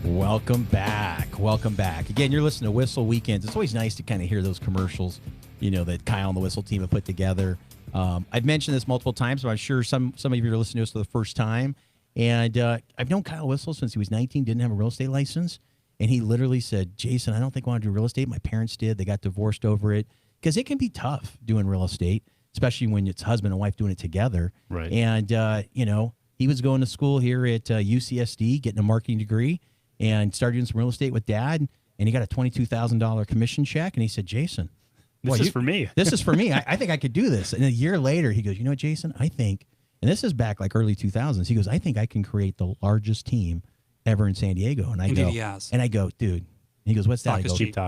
Welcome back. Welcome back. Again, you're listening to Whissel Weekends. It's always nice to kind of hear those commercials, that Kyle and the Whissel team have put together. I've mentioned this multiple times, but I'm sure some of you are listening to us for the first time. And I've known Kyle Whissel since he was 19, didn't have a real estate license. And he literally said, Jason, I don't think I want to do real estate. My parents did. They got divorced over it. Because it can be tough doing real estate, especially when it's husband and wife doing it together. Right. And, he was going to school here at UCSD, getting a marketing degree, and started doing some real estate with dad. And he got a $22,000 commission check. And he said, Jason, this is for me. This is for me. I think I could do this. And a year later, he goes, Jason, I think, and this is back like early 2000s. He goes, I think I can create the largest team ever in San Diego. And I go, dude. And he goes, what's that?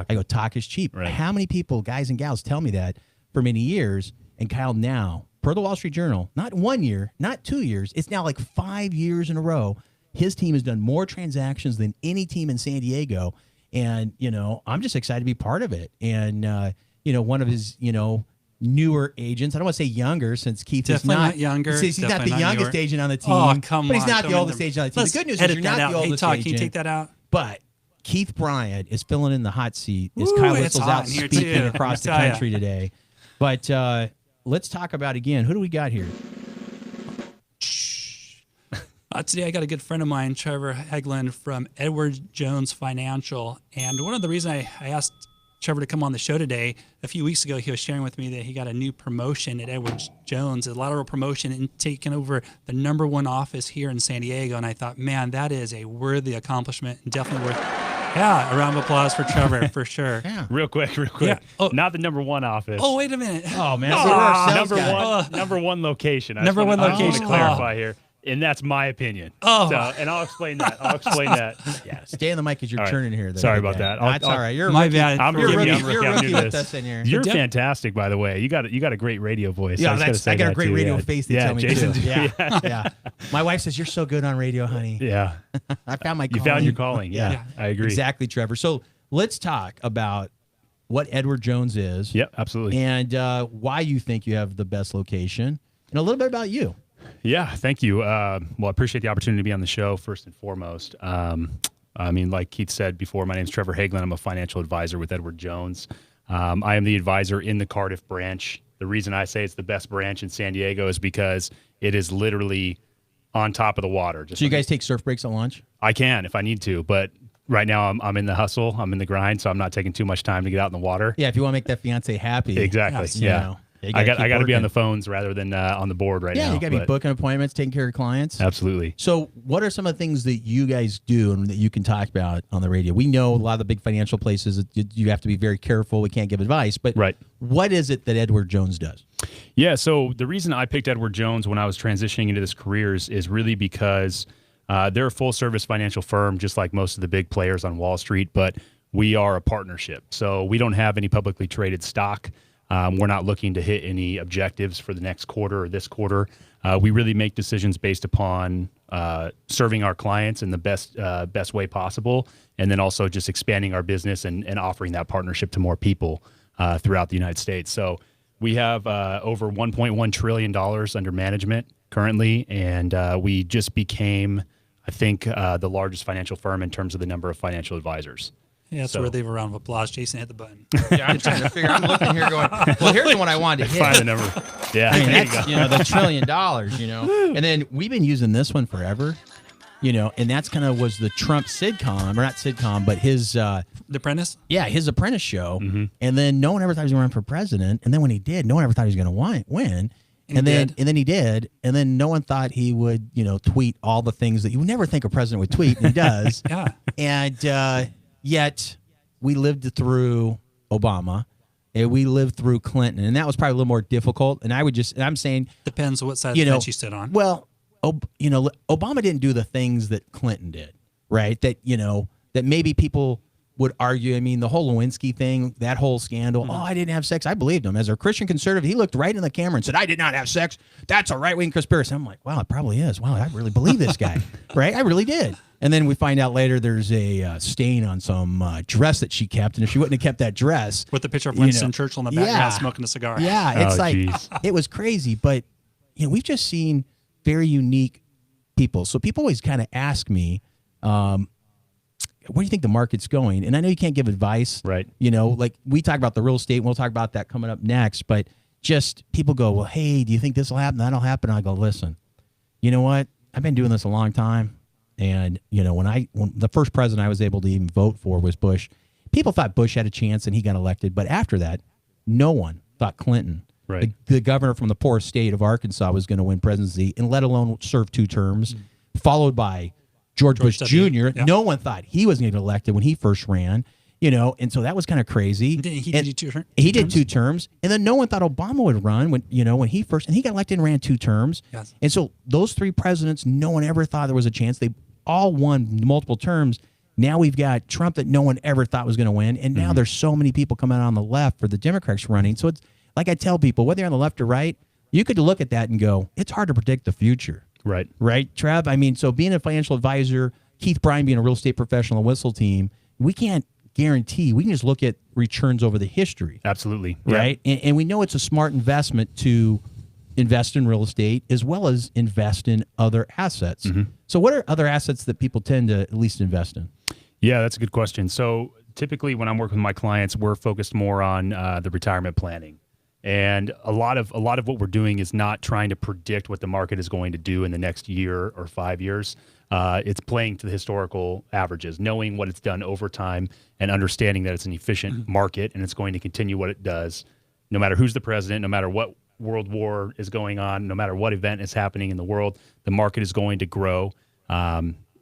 I go, talk is cheap. Right. How many people, guys and gals, tell me that for many years? And Kyle now, per the Wall Street Journal, not 1 year, not 2 years, it's now like 5 years in a row. His team has done more transactions than any team in San Diego. And, I'm just excited to be part of it. And, one of his, newer agents, I don't want to say younger since Keith is not younger. He's not the youngest agent on the team. Oh, come on. But he's not the oldest agent on the team. The good news is you're not the oldest agent. Can you take that out? But Keith Bryan is filling in the hot seat as Kyle Whissel's out speaking across the country today. But let's talk about, again, who do we got here? Today I got a good friend of mine, Trevor Heglund from Edward Jones Financial. And one of the reasons I asked Trevor to come on the show today, a few weeks ago, he was sharing with me that he got a new promotion at Edward Jones, a lateral promotion, and taking over the #1 office here in San Diego. And I thought, man, that is a worthy accomplishment and definitely worth. Yeah, a round of applause for Trevor, for sure. Yeah. Real quick. Yeah. Oh. Not the #1 office. Oh, wait a minute. Oh, man. Number one location. Number one I just location. want to clarify here. And that's my opinion. Oh. And I'll explain that. Yeah, stay in the mic as you're All right. turning here. Sorry about that. That's all right. You're my bad. I'm a You're rookie. rookie with us in here. You're fantastic, by the way. You got a great radio voice. Yeah, I got a great radio face. They tell me Jason's, too. Yeah. My wife says you're so good on radio, honey. Yeah. I found my calling. You found your calling. Yeah, I agree. Exactly, Trevor. So let's talk about what Edward Jones is. Yep, absolutely. And why you think you have the best location, and a little bit about you. Yeah, thank you. Well, I appreciate the opportunity to be on the show, first and foremost. Like Keith said before, my name is Trevor Heglund. I'm a financial advisor with Edward Jones. I am the advisor in the Cardiff branch. The reason I say it's the best branch in San Diego is because it is literally on top of the water. So you guys take surf breaks at lunch? I can if I need to, but right now I'm in the hustle. I'm in the grind, so I'm not taking too much time to get out in the water. Yeah, if you want to make that fiance happy. Exactly, yes, yeah. I got to be on the phones rather than on the board now. Yeah, you got to be booking appointments, taking care of clients. Absolutely. So what are some of the things that you guys do and that you can talk about on the radio? We know a lot of the big financial places, you have to be very careful. We can't give advice. But what is it that Edward Jones does? Yeah, so the reason I picked Edward Jones when I was transitioning into this career is really because they're a full-service financial firm, just like most of the big players on Wall Street, but we are a partnership. So we don't have any publicly traded stock. We're not looking to hit any objectives for the next quarter or this quarter. We really make decisions based upon serving our clients in the best way possible, and then also just expanding our business and offering that partnership to more people throughout the United States. So we have over $1.1 trillion under management currently, and we just became, I think, the largest financial firm in terms of the number of financial advisors. Yeah, that's worthy of a round of applause. Jason hit the button. Yeah, I'm trying to figure. I'm looking here going, well, here's the one I wanted to hit. Find the number. Yeah, I mean, that's, the $1 trillion, And then we've been using this one forever, and that's kind of was the Trump sitcom, or not sitcom, but his... The Apprentice? Yeah, his Apprentice show. Mm-hmm. And then no one ever thought he was going to run for president. And then when he did, no one ever thought he was going to win. And then he did. And then no one thought he would, tweet all the things that you would never think a president would tweet, and he does. Yeah. And... Yet we lived through Obama, and we lived through Clinton, and that was probably a little more difficult. And I'm saying depends what side of the fence you sit on. Well, Obama didn't do the things that Clinton did, right? That that maybe people would argue. I mean, the whole Lewinsky thing, that whole scandal. Mm-hmm. Oh, I didn't have sex. I believed him as a Christian conservative. He looked right in the camera and said, "I did not have sex." That's a right-wing conspiracy. I'm like, wow, it probably is. Wow, I really believe this guy, right? I really did. And then we find out later there's a stain on some dress that she kept, and if she wouldn't have kept that dress, with the picture of Winston Churchill in the background smoking a cigar. Yeah, it's it was crazy. But we've just seen very unique people. So people always kind of ask me, where do you think the market's going? And I know you can't give advice, Right. You know, like we talk about the real estate, and we'll talk about that coming up next. But just people go, well, hey, do you think this will happen? That'll happen. I go, listen, you know what? I've been doing this a long time, and you know, when the first president I was able to even vote for was Bush. People thought Bush had a chance, and he got elected. But after that, no one thought Clinton, Right. the governor from the poorest state of Arkansas, was going to win presidency, and let alone serve 2 terms, followed by George Bush Jr. Yeah. No one thought he was going to get elected when he first ran, you know, and so that was kind of crazy. He did 2 terms. He did 2 terms, and then no one thought Obama would run when he first, and he got elected and ran 2 terms. Yes. And so those 3 presidents, no one ever thought there was a chance. They all won multiple terms. Now we've got Trump that no one ever thought was going to win, and now there's so many people coming out on the left for the Democrats running. So it's like I tell people, whether you're on the left or right, you could look at that and go, it's hard to predict the future. Right. Right, Trev? I mean, so being a financial advisor, Keith Bryan being a real estate professional, Whissel team, we can't guarantee. We can just look at returns over the history. Absolutely. Right? And we know it's a smart investment to invest in real estate as well as invest in other assets. So what are other assets that people tend to at least invest in? Yeah, that's a good question. So typically when I'm working with my clients, we're focused more on the retirement planning. And a lot of what we're doing is not trying to predict what the market is going to do in the next year or 5 years. It's playing to the historical averages, knowing what it's done over time and understanding that it's an efficient market and it's going to continue what it does, no matter who's the president, no matter what world war is going on, no matter what event is happening in the world, the market is going to grow.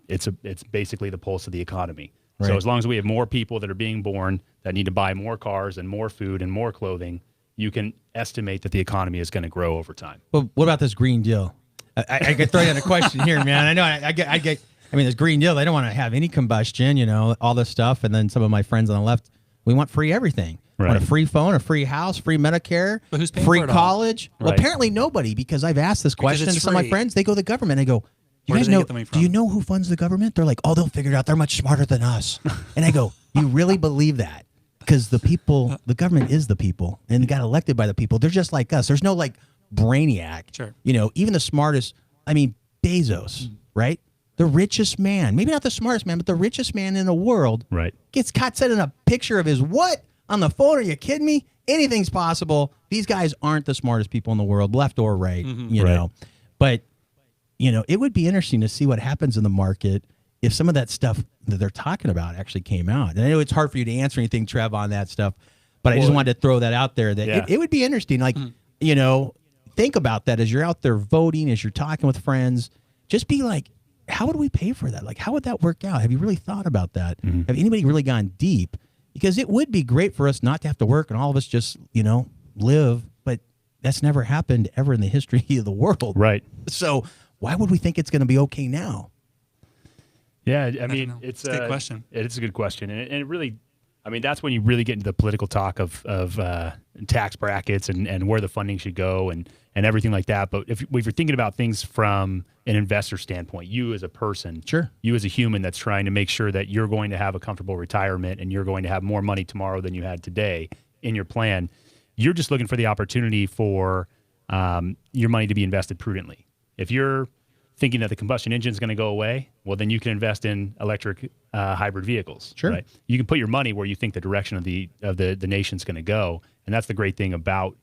It's basically the pulse of the economy. Right. So as long as we have more people that are being born that need to buy more cars and more food and more clothing, you can estimate that the economy is going to grow over time. Well, what about this Green Deal? I could throw in a question here, man. I know I get. I mean, this Green Deal, they don't want to have any combustion, you know, all this stuff. And then some of my friends on the left, we want free everything. Right. Want a free phone, a free house, free Medicare, But who's paying free for it all? college. Well, Right. apparently nobody, because I've asked this question it's to some of my free. friends. They go, the government. I go, you Where do guys they know? get the money Do from? you know who funds the government? They're like, oh, they'll figure it out. They're much smarter than us. And I go, you really believe that? Because the people, the government is the people, and got elected by the people. They're just like us. There's no like brainiac. Sure. You know, even the smartest. I mean, Bezos, right? The richest man, maybe not the smartest man, but the richest man in the world, Right. gets caught sending a picture of his what on the phone. Are you kidding me? Anything's possible. These guys aren't the smartest people in the world, left or right, you Right. know. But, you know, it would be interesting to see what happens in the market if some of that stuff that they're talking about actually came out. And I know it's hard for you to answer anything, Trev, on that stuff, but I just wanted to throw that out there that Yeah. it would be interesting. Like, you know, think about that as you're out there voting, as you're talking with friends. Just be like, how would we pay for that? Like, how would that work out? Have you really thought about that? Have anybody really gone deep? Because it would be great for us not to have to work and all of us just, you know, live. But that's never happened ever in the history of the world. Right. So why would we think it's going to be okay now? Yeah, I mean, know. it's It's a good question. It's a good question, and it really, I mean, that's when you really get into the political talk of tax brackets and where the funding should go and everything like that. But if you're thinking about things from an investor standpoint, you as a person, Sure. you as a human that's trying to make sure that you're going to have a comfortable retirement and you're going to have more money tomorrow than you had today in your plan, you're just looking for the opportunity for your money to be invested prudently. If you're thinking that the combustion engine is going to go away, well, then you can invest in electric hybrid vehicles. Sure. Right? You can put your money where you think the direction of the nation's going to go, and that's the great thing about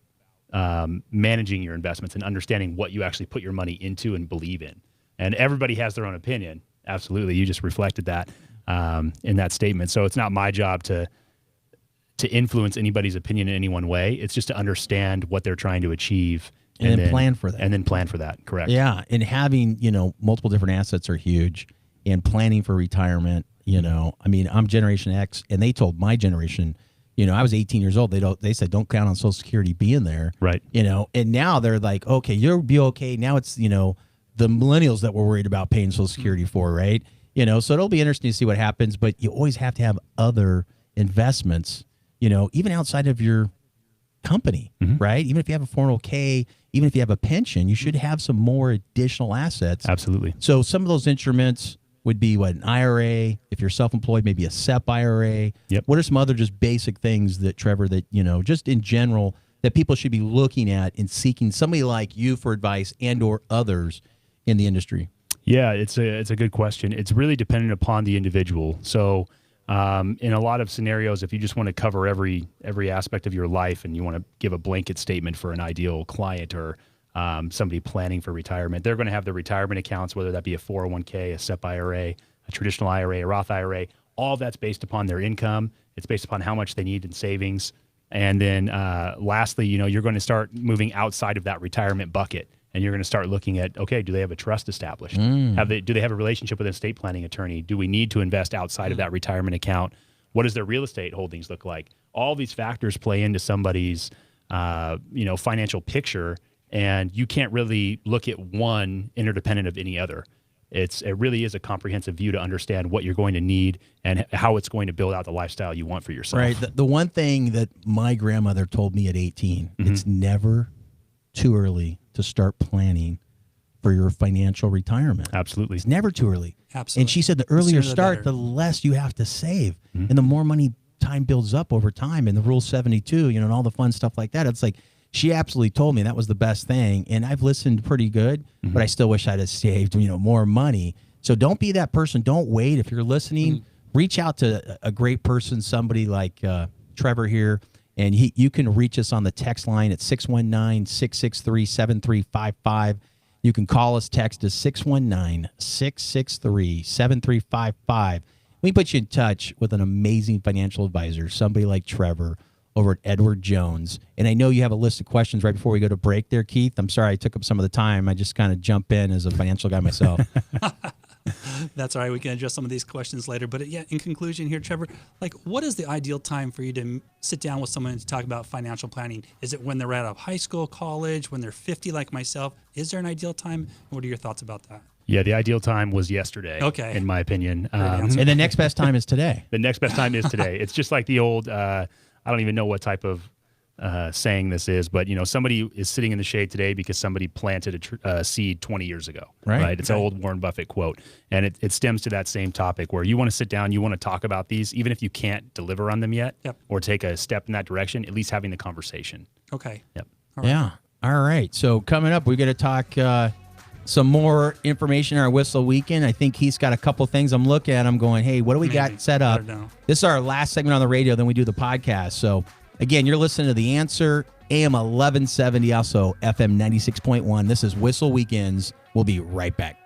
managing your investments and understanding what you actually put your money into and believe in. And everybody has their own opinion. Absolutely, you just reflected that in that statement. So it's not my job to influence anybody's opinion in any one way. It's just to understand what they're trying to achieve. And then plan for that. And then plan for that, correct. Yeah, and having, you know, multiple different assets are huge, and planning for retirement, you know, I mean, I'm Generation X, and they told my generation, you know, I was 18 years old. They said, don't count on Social Security being there. Right. You know, and now they're like, okay, you'll be okay. Now it's, you know, the millennials that we're worried about paying Social Security for, right? You know, so it'll be interesting to see what happens, but you always have to have other investments, you know, even outside of your company, right? Even if you have a 401k, even if you have a pension, you should have some more additional assets. Absolutely. So some of those instruments would be what, an IRA, if you're self-employed, maybe a SEP IRA. Yep. What are some other just basic things that, Trevor, that, you know, just in general, that people should be looking at and seeking somebody like you for advice and or others in the industry? Yeah, it's a good question. It's really dependent upon the individual. So in a lot of scenarios, if you just want to cover every aspect of your life and you want to give a blanket statement for an ideal client or somebody planning for retirement, they're going to have their retirement accounts, whether that be a 401k, a SEP IRA, a traditional IRA, a Roth IRA. All that's based upon their income. It's based upon how much they need in savings. And then lastly, you're going to start moving outside of that retirement bucket. And you're going to start looking at, okay, do they have a trust established? Do they have a relationship with an estate planning attorney? Do we need to invest outside of that retirement account? What does their real estate holdings look like? All these factors play into somebody's, financial picture, and you can't really look at one interdependent of any other. It really is a comprehensive view to understand what you're going to need and how it's going to build out the lifestyle you want for yourself. Right. The one thing that my grandmother told me at 18, it's never too early to start planning for your financial retirement. Absolutely. It's never too early. Absolutely. And she said the earlier Sooner the start, better. the less you have to save. And the more money time builds up over time, and the Rule 72, and all the fun stuff like that. It's like she absolutely told me that was the best thing. And I've listened pretty good, but I still wish I'd have saved, more money. So don't be that person. Don't wait. If you're listening, reach out to a great person, somebody like Trevor here. And you can reach us on the text line at 619-663-7355. You can call us, text us 619-663-7355. We put you in touch with an amazing financial advisor, somebody like Trevor over at Edward Jones. And I know you have a list of questions right before we go to break there, Keith. I'm sorry I took up some of the time. I just kind of jump in as a financial guy myself. That's all right. We can address some of these questions later. But in conclusion here, Trevor, what is the ideal time for you to sit down with someone to talk about financial planning? Is it when they're out of high school, college, when they're 50 like myself? Is there an ideal time? What are your thoughts about that? Yeah, the ideal time was yesterday, in my opinion. And the next best time is today. The next best time is today. It's just like the old, I don't even know what type of saying this is, but somebody is sitting in the shade today because somebody planted a seed 20 years ago. Right? It's an old Warren Buffett quote, and it stems to that same topic where you want to sit down, you want to talk about these, even if you can't deliver on them yet, or take a step in that direction. At least having the conversation. Okay. Yep. All right. Yeah. All right. So coming up, we're going to talk some more information on our Whissel weekend. I think he's got a couple things I'm looking at. I'm going, hey, what do we got set up? This is our last segment on the radio. Then we do the podcast. So again, you're listening to The Answer, AM 1170, also FM 96.1. This is Whissel Weekends. We'll be right back.